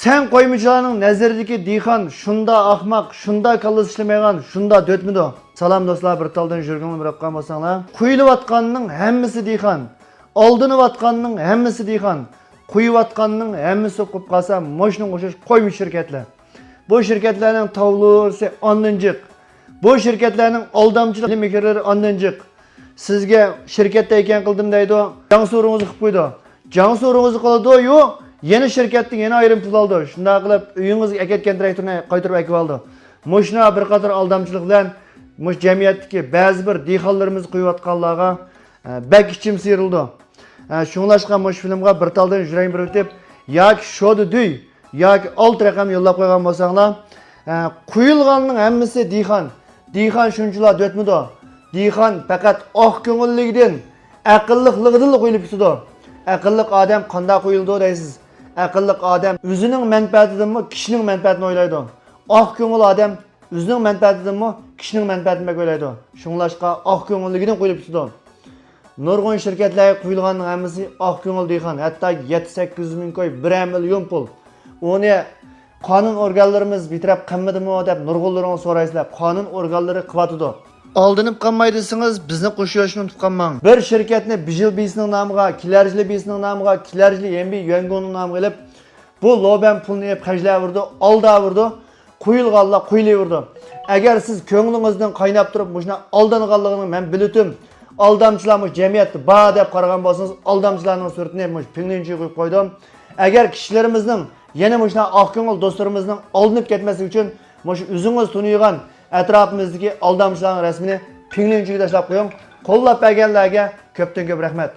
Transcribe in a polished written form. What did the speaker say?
Sen koymuşlarının nezderdeki diyhan şunda ahmak, şunda kalız işlemeyen, şunda dötmüdü. Salam dostlar, bir taldan jürgünü bırakkan bolsаңlar. Kuyulup atkanının hemmisi diyhan. Aldınıp atkanının hemmisi diyhan. Kuyup atkanının hemmisi kup kalsa moşnun koşuş koymuş şirketler. Bu şirketlerin tavluğu anlıncık. Bu şirketlerin aldamcılık mikirleri anlıncık. Sizge şirketteyken kıldım deydi. Can sorunuzu kıp koydu. Can sorunuzu kıldı yo. Yeni şirkettin yeni ayrım pul aldı. Şunda kılıp uyuңuz eketken direktörüne kaytırıp ekip aldı. Muşna bir kadar aldamcılık bilen muş cemiyetteki bazı bir diyhallarımız kuyuvatkanlığa bek içim sıyrıldı. Şunlaşkan muş filmga bir taldan yüreğim bir ötüp yoki şodu düy yoki alt rakam yollap koygan bolsаңlar kuyulganның hemmisi diyhan. Diyhan şunçular dötmüdü. Diyhan fakat ah köngüllügiden akıllıqlıqdan koyulup tutudu. Akıllık adam qanda koyuldu deysiz. Akıllık adam özünün menfaatidan mı kişinin menfaatini oylaydı. Ah köngül adam özünün menfaatidan mı kişinin menfaatini oylaydı. Şunlaşqa ah köngüllügiden koyulup tutudu. Nurgun şirketler kuyulganның hemmisi ah köngül diyhan. Hatta 7-8 min koy 1 milyon pul. Onu kanun organlarımız bitirip qanmadı mı dep nurgullarına soraysızlar. Kanun organları kıvatıdı. Aldınıp qanmaydısınız, bizni qo'shilishni unutib qolmang. Bir shirkatni Bijil Bisining nomiga, Kilarjli Bisining nomiga, Kilarjli Yembi Yangonning nomiga qilib, bu loban pulni yeb qajlayverdi, aldaverdi, qo'yilganlar qo'yilaverdi. Agar siz ko'nglingizdan qaynab turib, shuna aldanganligini men bilitim. Aldamchilarni jamiyatda ba deb qaragan bo'lsangiz, aldamchilarning suratini pinginchi qo'yib qo'ydim. Agar kishilarimizning yana shuna oq ko'ngil do'stlarimizning aldanib ketmasligi uchun, shu o'zingiz tunuygan atrofimizdagi aldamchilarning rasmini pinginchiga tashlab qo'ying. Qo'llab berganlarga ko'pdan ko'p rahmat.